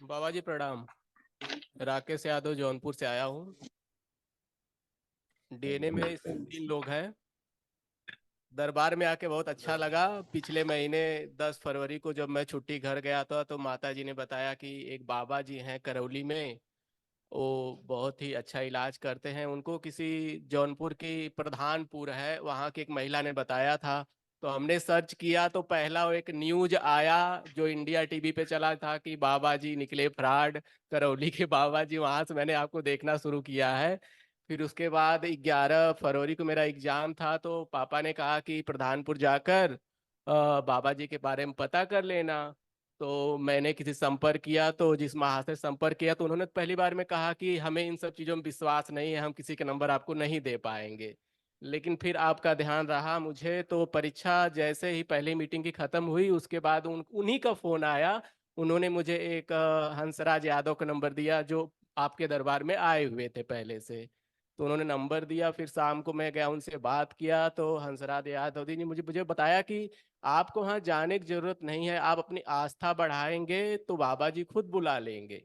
बाबा जी प्रणाम। राकेश यादव जौनपुर से आया हूँ। डीएनए में 3 लोग हैं। दरबार में आके बहुत अच्छा लगा। पिछले महीने 10 फरवरी को जब मैं छुट्टी घर गया था तो माता जी ने बताया कि एक बाबा जी हैं करौली में। वो बहुत ही अच्छा इलाज करते हैं। उनको किसी जौनपुर की प्रधानपुर है वहाँ की एक महिला ने बताया था। तो हमने सर्च किया तो पहला वो एक न्यूज आया जो इंडिया टीवी पे चला था कि बाबा जी निकले फ्रॉड। करौली के बाबा जी, वहां से मैंने आपको देखना शुरू किया है। फिर उसके बाद 11 फरवरी को मेरा एग्जाम था तो पापा ने कहा कि प्रधानपुर जाकर बाबा जी के बारे में पता कर लेना। तो मैंने किसी संपर्क किया तो जिस महाशय संपर्क किया तो उन्होंने पहली बार में कहा कि हमें इन सब चीज़ों में विश्वास नहीं है, हम किसी के नंबर आपको नहीं दे पाएंगे। लेकिन फिर आपका ध्यान रहा मुझे तो परीक्षा जैसे ही पहली मीटिंग की खत्म हुई उसके बाद उन्हीं का फोन आया। उन्होंने मुझे एक हंसराज यादव का नंबर दिया जो आपके दरबार में आए हुए थे पहले से। तो उन्होंने नंबर दिया, फिर शाम को मैं गया उनसे बात किया तो हंसराज यादव जी ने मुझे मुझे बताया कि आपको वहाँ जाने की जरूरत नहीं है, आप अपनी आस्था बढ़ाएंगे तो बाबा जी खुद बुला लेंगे।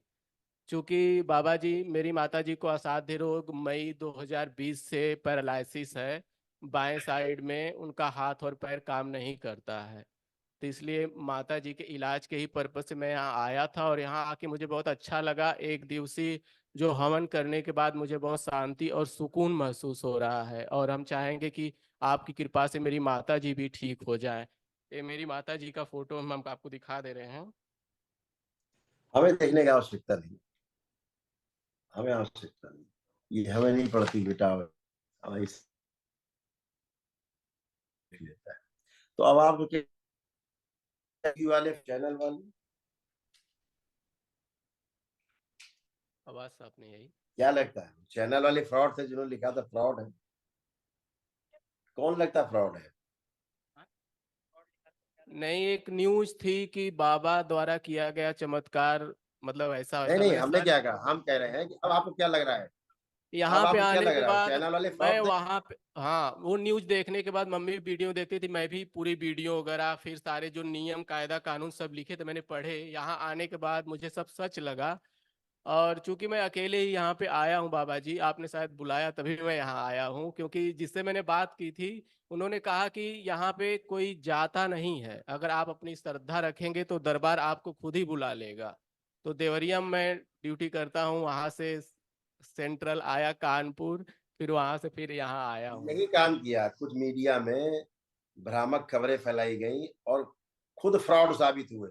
क्योंकि बाबा जी, मेरी माता जी को असाध्य रोग मई 2020 से पैरालिसिस है। बाएं साइड में उनका हाथ और पैर काम नहीं करता है। तो इसलिए माता जी के इलाज के ही पर्पज से मैं यहाँ आया था और यहाँ आके मुझे बहुत अच्छा लगा। एक दिवसीय जो हवन करने के बाद मुझे बहुत शांति और सुकून महसूस हो रहा है और हम चाहेंगे कि आपकी कृपा से मेरी माता जी भी ठीक हो जाए। ये मेरी माता जी का फोटो हम आपको दिखा दे रहे हैं। हमें देखने की आवश्यकता नहीं। हमें आवश्यकता नहीं, ये हमें नहीं पड़ती बेटा। हमें इस लेता है। तो अब आप टीवी वाले चैनल वाले आवाज साफ नहीं आई। क्या लगता है चैनल वाले फ्रॉड थे? जिन्होंने लिखा था फ्रॉड है, कौन लगता फ्रॉड है? नहीं, एक न्यूज थी कि बाबा द्वारा किया गया चमत्कार, मतलब ऐसा नहीं वैसा नहीं, मैंने हमने सर्च। क्या कहा, हम कह रहे हैं कि अब आपको क्या लग रहा है? अब यहाँ पे आपको क्या आने लग के रहा है, बाद चैनल वाले मैं फ्रॉड थे? वहाँ पे, हाँ, वो न्यूज देखने के बाद मम्मी भी वीडियो देखती थी, मैं भी पूरी वीडियो वगैरह फिर सारे जो नियम कायदा कानून सब लिखे थे मैंने पढ़े। यहाँ आने के बाद मुझे सब सच लगा। और चूंकि मैं अकेले ही यहाँ पे आया हूँ बाबा जी, आपने शायद बुलाया तभी मैं यहाँ आया हूँ, क्योंकि जिससे मैंने बात की थी उन्होंने कहा कि यहाँ पे कोई जाता नहीं है, अगर आप अपनी श्रद्धा रखेंगे तो दरबार आपको खुद ही बुला लेगा। तो देवरिया में मैं ड्यूटी करता हूँ, वहाँ से सेंट्रल आया कानपुर, फिर वहाँ से फिर यहाँ आया हूँ। यही काम किया, कुछ मीडिया में भ्रामक खबरें फैलाई गई और खुद फ्रॉड साबित हुए।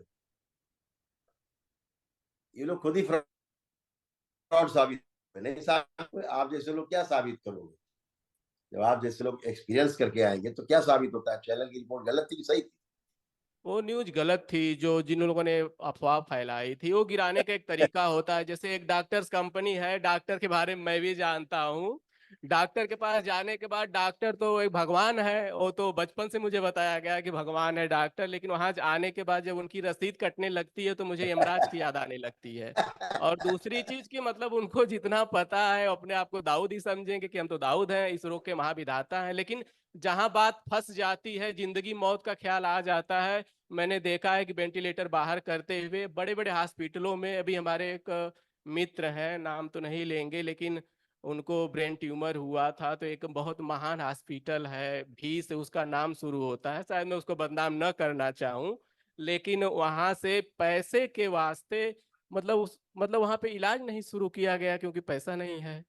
ये लोग खुद ही फ्रॉड साबित हुए। नहीं साबित हुए, आप जैसे लोग क्या साबित करोगे? जब आप जैसे लोग एक्सपीरियंस करके आएंगे तो क्या साबित होता है? चैनल की रिपोर्ट गलत थी कि सही थी? वो न्यूज गलत थी जो जिन लोगों ने अफवाह फैलाई थी। वो गिराने का एक तरीका होता है, जैसे एक डॉक्टर्स कंपनी है, डॉक्टर के बारे में मैं भी जानता हूँ। डॉक्टर के पास जाने के बाद डॉक्टर तो एक भगवान है, वो तो बचपन से मुझे बताया गया कि भगवान है डॉक्टर, लेकिन वहां आने के बाद जब उनकी रसीद कटने लगती है तो मुझे यमराज की याद आने लगती है। और दूसरी चीज की मतलब उनको जितना पता है अपने आप को दाऊद ही समझेंगे कि हम तो दाऊद हैं, इस रोग के महाविधाता हैं। लेकिन जहां बात फंस जाती है, जिंदगी मौत का ख्याल आ जाता है। मैंने देखा है कि वेंटिलेटर बाहर करते हुए बड़े बड़े हॉस्पिटलों में, अभी हमारे एक मित्र हैं, नाम तो नहीं लेंगे, लेकिन उनको ब्रेन ट्यूमर हुआ था तो एक बहुत महान हॉस्पिटल है, भी से उसका नाम शुरू होता है, शायद मैं उसको बदनाम न करना चाहूँ, लेकिन वहां से पैसे के वास्ते, मतलब वहां पे इलाज नहीं शुरू किया गया क्योंकि पैसा नहीं है।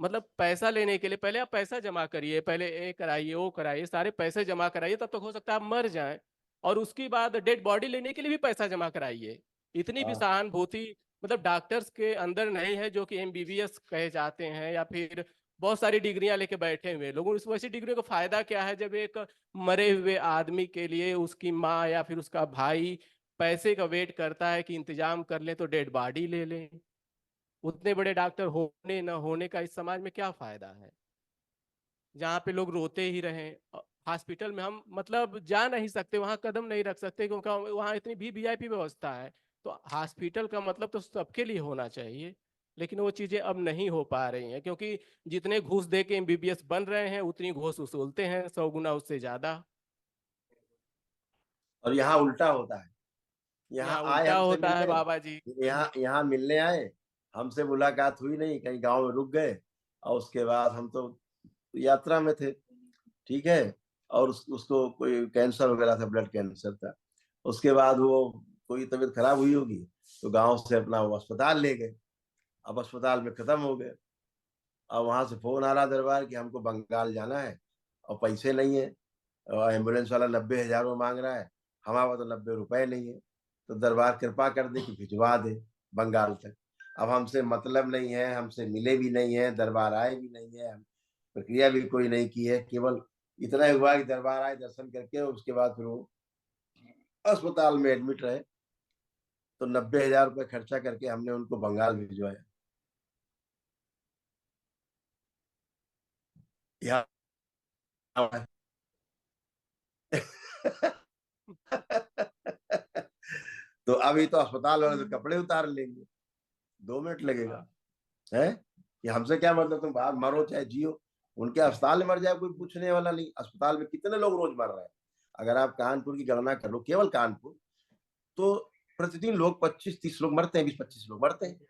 मतलब पैसा लेने के लिए पहले आप पैसा जमा करिए, पहले ये कराइए वो कराइए, सारे पैसे जमा कराइए, तब तक हो सकता है आप मर जाएं। और उसके बाद डेड बॉडी लेने के लिए भी पैसा जमा कराइए। इतनी भी हाँ। सहानुभूति मतलब डॉक्टर्स के अंदर नहीं है, जो कि एमबीबीएस कहे जाते हैं या फिर बहुत सारी डिग्रियां लेके बैठे हुए लोगों। इस वैसी डिग्रियों का फायदा क्या है जब एक मरे हुए आदमी के लिए उसकी माँ या फिर उसका भाई पैसे का वेट करता है कि इंतजाम कर ले तो डेड बॉडी ले लें। उतने बड़े डॉक्टर होने न होने का इस समाज में क्या फायदा है जहाँ पे लोग रोते ही रहें। हॉस्पिटल में हम मतलब जा नहीं सकते, वहाँ कदम नहीं रख सकते क्योंकि वहाँ इतनी भी वीआईपी व्यवस्था है। तो हॉस्पिटल का मतलब तो सबके लिए होना चाहिए, लेकिन वो चीजें अब नहीं हो पा रही हैं क्योंकि जितने घूस दे के एमबीबीएस बन रहे हैं उतनी घूस वसूलते हैं 100 गुना उससे ज्यादा। और यहाँ उल्टा होता है। यहाँ यहाँ आए उल्टा हमसे होता है मिलने, बाबा जी। यहाँ यहाँ मिलने आए, हमसे मुलाकात हुई नहीं, कहीं गांव में रुक गए, और उसके बाद हम तो यात्रा में थे, ठीक है। और उसको कोई कैंसर वगैरह था, ब्लड कैंसर था। उसके बाद वो कोई तबीयत खराब हुई होगी, तो गांव से अपना वो अस्पताल ले गए। अब अस्पताल में खत्म हो गए। अब वहां से फोन आ रहा दरबार कि हमको बंगाल जाना है और पैसे नहीं है, और एम्बुलेंस वाला 90,000 में मांग रहा है, हमारे पास तो 90 रुपए नहीं है। तो दरबार कृपा कर दे कि भिजवा दे बंगाल तक। अब हमसे मतलब नहीं है, हमसे मिले भी नहीं है, दरबार आए भी नहीं है, प्रक्रिया भी कोई नहीं की है, केवल इतना ही हुआ कि दरबार आए, दर्शन करके उसके बाद फिर वो अस्पताल में एडमिट रहे। तो 90,000 रुपये खर्चा करके हमने उनको बंगाल भिजवाया। यहाँ तो अभी तो अस्पताल वाले तो कपड़े उतार लेंगे, 2 मिनट लगेगा है कि हमसे क्या मतलब, तुम बाहर मरो चाहे जियो, उनके अस्पताल में मर जाए कोई पूछने वाला नहीं। अस्पताल में कितने लोग रोज मर रहे हैं, अगर आप कानपुर की गणना कर लो, केवल कानपुर, तो प्रतिदिन लोग 25-30 लोग मरते हैं, 20-25 लोग मरते हैं।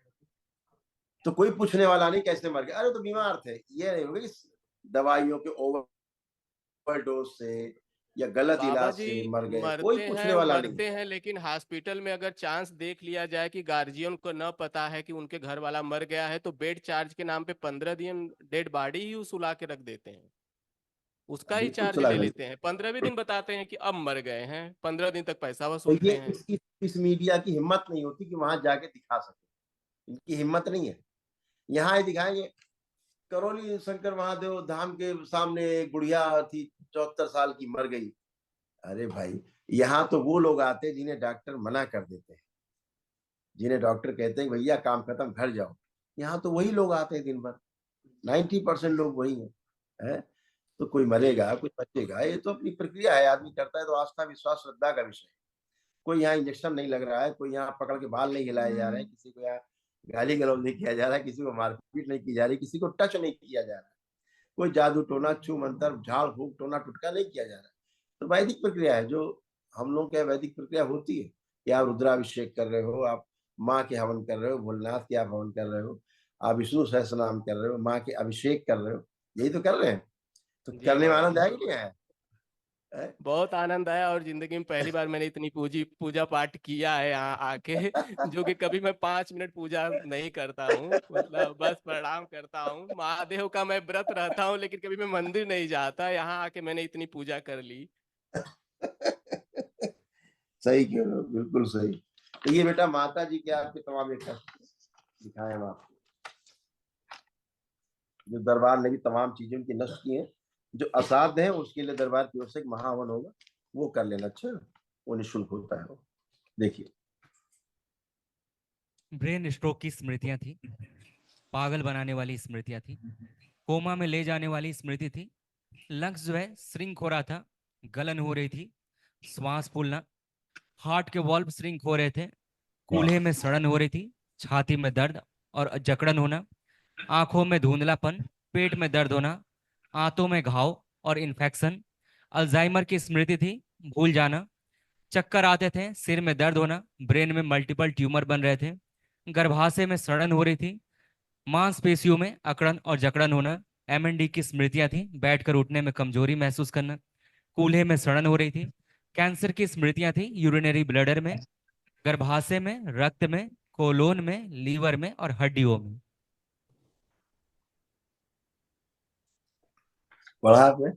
तो कोई पूछने वाला नहीं कैसे मर गए, अरे तो बीमार थे, ये नहीं होगा इस दवाइयों के ओवरडोज से या गलत बाबा इलाज जी, से मर गए, कोई मरते पूछने हैं वाला नहीं। मरते हैं, लेकिन हॉस्पिटल में अगर चांस देख लिया जाए कि गार्जियन को न पता है कि उनके घर वाला मर गया है, तो बेड चार्ज के नाम पे 15 दिन डेड बॉडी ही उसूला के रख देते हैं, उसका ही बिल्कुल चार्ज चला ले गया। लेते हैं। 15वें दिन बताते हैं कि अब मर गए हैं, 15 दिन तक पैसा तो ये वसूलते हैं। इस मीडिया की हिम्मत नहीं होती कि वहां जाके दिखा सके, इनकी हिम्मत नहीं है। यहाँ ही दिखाएंगे, करौली शंकर महादेव धाम के सामने एक बुढ़िया थी, 74 साल की, मर गई। अरे भाई, यहाँ तो वो लोग आते हैं जिन्हें डॉक्टर मना कर देते हैं, जिन्हें डॉक्टर कहते हैं भैया काम खत्म घर जाओ, यहाँ तो वही लोग आते हैं दिन भर। 90% लोग वही है? तो कोई मरेगा कोई बचेगा, ये तो अपनी प्रक्रिया है, आदमी करता है तो आस्था विश्वास श्रद्धा का विषय है। कोई यहाँ इंजेक्शन नहीं लग रहा है, कोई यहाँ पकड़ के बाल नहीं हिलाए जा रहे हैं, किसी को यहाँ गाली गलौज नहीं किया जा रहा है, किसी को मारपीट नहीं की जा रही, किसी को टच नहीं किया जा रहा है, कोई जादू टोना छू मंतर झाड़ फूक टोना टुटका नहीं किया जा रहा है। तो वैदिक प्रक्रिया है जो हम लोग के वैदिक प्रक्रिया होती है कि आप रुद्राभिषेक कर रहे हो, आप माँ के हवन कर रहे हो, भोलेनाथ के आप हवन कर रहे हो, आप विष्णु सहस्त्र नाम कर रहे हो, माँ के अभिषेक कर रहे हो, यही तो कर रहे हैं। तो जी करने में बाबा आनंद जी, आया कि नहीं आया है? बहुत आनंद आया, और जिंदगी में पहली बार मैंने इतनी पूजा पाठ किया है यहाँ आके। जो कि कभी मैं 5 मिनट पूजा नहीं करता हूँ, मतलब बस प्रणाम करता हूँ, महादेव का मैं व्रत रहता हूँ, लेकिन कभी मैं मंदिर नहीं जाता। यहाँ आके मैंने इतनी पूजा कर ली। सही कह रहे हो, बिल्कुल सही। तो ये बेटा माता जी के आपके तमाम एक दिखाए हम आपको, जो दरबार ने भी तमाम चीजें उनकी नष्ट की हैं, जो असाध्य है उसके लिए दरबार की ओर से एक महावन होगा, वो कर लेना। अच्छा, वो निःशुल्क होता है वो, देखिए। ब्रेन स्ट्रोक की स्मृतियां थी, पागल बनाने वाली स्मृतियां थी, कोमा में ले जाने वाली स्मृति थी। लंग्स जो है श्रिंक हो रहा था, गलन हो रही थी, श्वास फूलना, हार्ट के वॉल्व श्रिंक हो रहे थे, कूल्हे में सड़न हो रही थी, छाती में दर्द और जकड़न होना, आंखों में धुंधलापन, पेट में दर्द होना, आंतों में घाव और इन्फेक्शन, अल्जाइमर की स्मृति थी, भूल जाना, चक्कर आते थे, सिर में दर्द होना, ब्रेन में मल्टीपल ट्यूमर बन रहे थे, गर्भाशय में सड़न हो रही थी, मांसपेशियों में अकड़न और जकड़न होना, एमएनडी की स्मृतियां थी, बैठकर उठने में कमजोरी महसूस करना, कूल्हे में सड़न हो रही थी, कैंसर की स्मृतियां थी, यूरिनरी ब्लडर में, गर्भाशय में, रक्त में, कोलोन में, लीवर में और हड्डियों में। पढ़ा आपने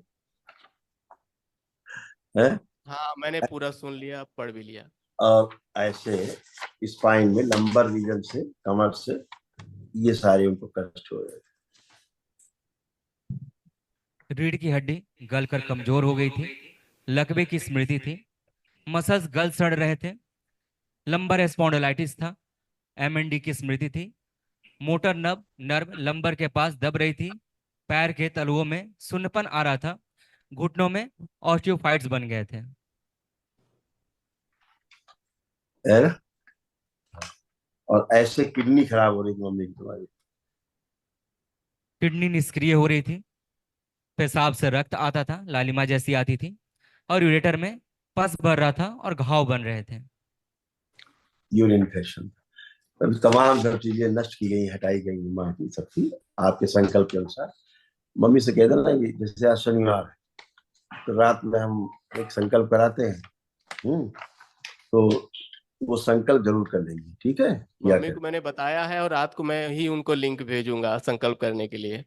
है? हाँ, मैंने पूरा सुन लिया, पढ़ भी लिया। और ऐसे स्पाइन में लंबर रीजन से, कमर से, ये सारे उनको कष्ट हो रहे रीढ़ की हड्डी गलकर कमजोर हो गई थी, लकवे की स्मृति थी, मसल्स गल सड़ रहे थे, लंबर स्पॉन्डिलाइटिस था, एमएनडी की स्मृति थी, मोटर नर्व लंबर के पास दब रही थी, पैर के तलुओं में सुन्नपन आ रहा था, घुटनों में ऑस्टियोफाइट्स बन गए थे। है ना? और ऐसे किडनी खराब हो रही थी मम्मी की तुम्हारी। किडनी निष्क्रिय हो रही थी, पेशाब से रक्त आता था, लालिमा जैसी आती थी, और यूरेटर में पस भर रहा था और घाव बन रहे थे। Urine infection. अभी तमाम सब चीजें नष्ट की गई, हटाई गई माँ की सबकी आपके संकल्प के अनुसार। मम्मी से कह देना कि जैसे आज शनिवार है तो रात में हम एक संकल्प कराते हैं, तो वो संकल्प जरूर कर लेंगे, ठीक है? या मम्मी को मैंने बताया है और रात को मैं ही उनको लिंक भेजूंगा संकल्प करने के लिए।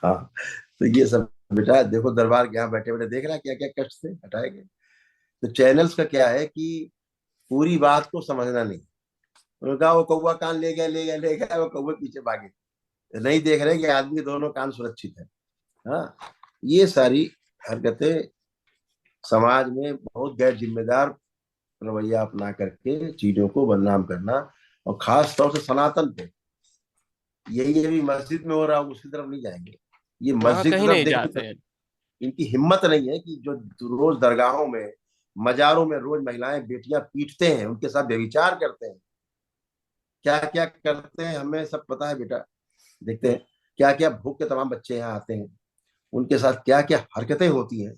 हाँ, तो ये सब बेटा देखो, दरबार के यहाँ बैठे बैठे देख रहा क्या क्या कष्ट से हटाए गए। तो चैनल्स का क्या है कि पूरी बात को समझना नहीं। उन्होंने कहा वो कौवा कान ले गया ले गया ले गया, वो कौवे पीछे भागे, नहीं देख रहे कि आदमी के दोनों कान सुरक्षित है। हाँ, ये सारी हरकतें समाज में बहुत गैर जिम्मेदार रवैया अपना करके चीजों को बदनाम करना, और खास तौर से सनातन पे, यही अभी मस्जिद में हो रहा है, उसकी तरफ नहीं जाएंगे। ये वहां मस्जिद की कहीं तरफ नहीं देखने जाते तक हैं। इनकी हिम्मत नहीं है कि जो रोज दरगाहों में, मजारों में रोज महिलाएं बेटियां पीटते हैं, उनके साथ व्यभिचार करते हैं, क्या क्या करते हैं हमें सब पता है बेटा। देखते हैं क्या क्या भूख के तमाम बच्चे यहाँ आते हैं, उनके साथ क्या क्या हरकतें होती हैं।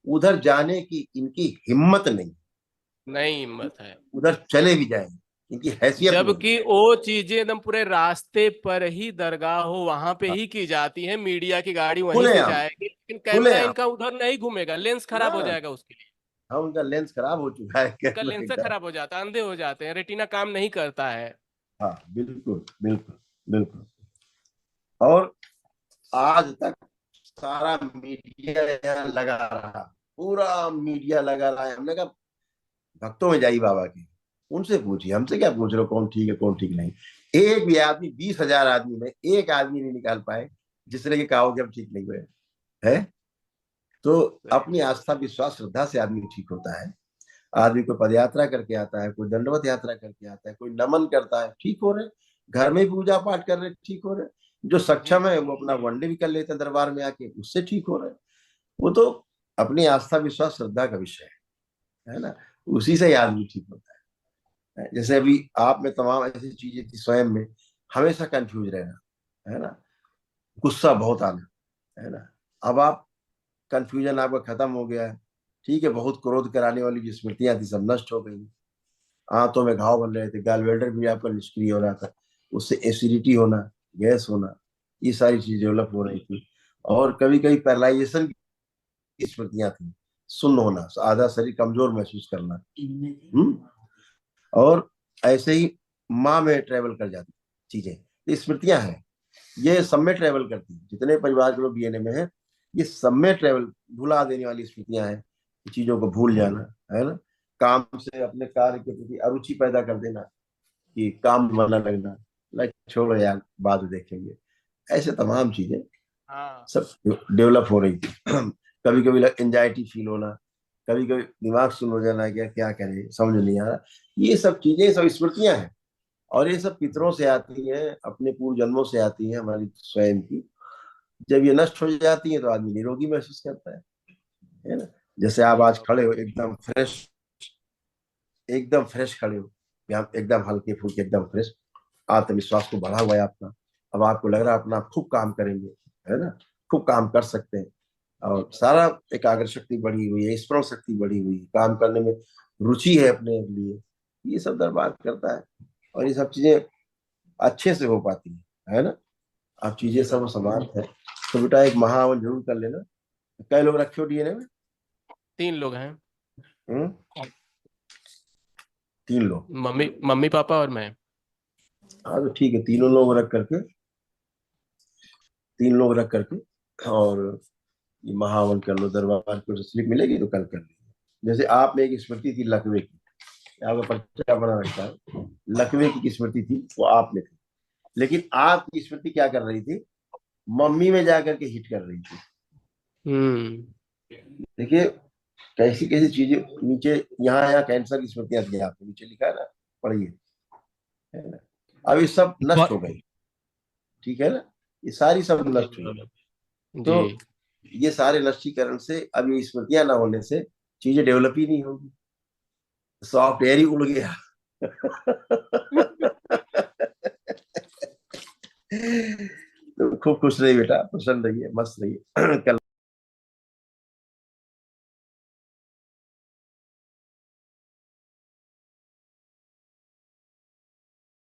उधर जाने की इनकी हिम्मत नहीं, नहीं हिम्मत है। उधर चले भी जाएंगे, इनकी हैसियत नहीं है। जबकि वो चीजें एकदम पूरे रास्ते पर ही दरगाह हो वहां पे हाँ, ही की जाती है, मीडिया की गाड़ी वहीं से खुलेआम, जाएगी, लेकिन कैमरा खुलेआम। इनका उधर नहीं घूमेगा, लेंस खराब हो हाँ, जाएगा उसके लिए। हाँ, उनका लेंस खराब हो चुका है उनका कैमरे लेंस का। खराब हो जाता है, अंधे हो जाते हैं, रेटिना काम नहीं करता है। हाँ, बिल्कुल बिल्कुल बिल्कुल। और आज तक सारा मीडिया यहाँ लगा रहा, पूरा मीडिया लगा रहा है। हमने कहा भक्तों में जाई बाबा की, उनसे पूछिए, हमसे क्या पूछ रहे हो कौन ठीक है कौन ठीक नहीं। एक भी आदमी, 20,000 आदमी में एक आदमी नहीं निकाल पाए जिसने कि कहा हो कि हम ठीक नहीं हुए है। तो अपनी आस्था विश्वास श्रद्धा से आदमी ठीक होता है। आदमी कोई पद यात्रा करके आता है, कोई दंडवत यात्रा करके आता है, कोई नमन करता है, ठीक हो रहे। घर में पूजा पाठ कर रहे, ठीक हो रहे। जो सक्षम है वो अपना वनडे भी कर लेते हैं दरबार में आके, उससे ठीक हो रहे। वो तो अपनी आस्था विश्वास श्रद्धा का विषय है ना, उसी से ही आदमी ठीक होता है। जैसे अभी आप में तमाम ऐसी चीजें थी स्वयं में, हमेशा कंफ्यूज रहना, है ना, गुस्सा बहुत आना, है ना। अब आप कंफ्यूजन आपका खत्म हो गया है, ठीक है। बहुत क्रोध कराने वाली जो स्मृतियां थी सब नष्ट हो गई। आंतों में घाव बन रहे थे, गैलवेल्डर भी आपका निष्क्रिय हो रहा था, उससे एसिडिटी होना, गैस होना, ये सारी चीज डेवलप हो रही थी। और कभी कभी पैरालाइजेशन की स्मृतियां थी, सुन्न होना, आधा शरीर कमजोर महसूस करना। और ऐसे ही माँ में ट्रेवल कर जाती चीजें, ये स्मृतियां हैं, ये सब में ट्रेवल करती है। जितने परिवार के लोग डीएनए में है, ये सब में ट्रेवल, भुला देने वाली स्मृतियां हैं, चीजों को भूल जाना, है ना। काम से अपने कार्य के प्रति अरुचि पैदा कर देना, कि काम वाला लगना, लाइक छोड़ो यार बाद में देखेंगे, ऐसे तमाम चीजें हाँ। सब डेवलप हो रही थी। कभी कभी एंजाइटी फील होना, कभी कभी दिमाग सुन हो जाना, क्या क्या करें समझ नहीं आ रहा। ये सब चीजें सब स्मृतियां हैं, और ये सब पितरों से आती हैं, अपने पूर्व जन्मों से आती हैं, हमारी स्वयं की। जब ये नष्ट हो जाती है तो आदमी निरोगी महसूस करता है ना। जैसे आप सही आज बात। खड़े हो एकदम फ्रेश, एकदम फ्रेश खड़े हो, या एकदम हल्के फुल्के एकदम फ्रेश, आत्मविश्वास को बढ़ा हुआ है आपका। अब आपको लग रहा है अपना खूब काम करेंगे, है ना, खूब काम कर सकते हैं, और सारा एकाग्र शक्ति बढ़ी हुई है, स्मरण शक्ति बढ़ी हुई है, काम करने में रुचि है अपने लिए। ये सब दरबार करता है, और ये सब चीजें अच्छे से हो पाती है ना। अब चीजें सब समाप्त है, तो बेटा एक महावन जरूर कर लेना। कई लोग रखे हो डीएनए में? 3 लोग हैं। हम्म, 3 लोग। मम्मी मम्मी पापा और मैं। हाँ तो ठीक है, 3 लोग रख करके और ये महावन कर लो। दरबार को स्लिप मिलेगी तो कल कर लीजिए। जैसे आप में एक स्मृति थी लकवे की, आपका पर्चा बना रखा है, लकवे की स्मृति थी वो आप में थी, लेकिन आपकी स्मृति क्या कर रही थी, मम्मी में जाकर के हिट कर रही थी। देखिए कैसी कैसी चीजें नीचे, यहाँ यहाँ कैंसर की स्मृतियां थी, आपको नीचे लिखा है ना, पढ़िए, है ना। अब ये सब नष्ट हो गई, ठीक है ना, ये सारी सब नष्ट हुई। तो जी। ये सारे नष्टीकरण से, अब ये स्मृतियां ना होने से चीजें डेवलप ही नहीं होगी, सॉफ्टवेयर ही उड़ गया। तो खूब खुश रहिए बेटा, प्रसन्न रहिए, मस्त रहिए। कल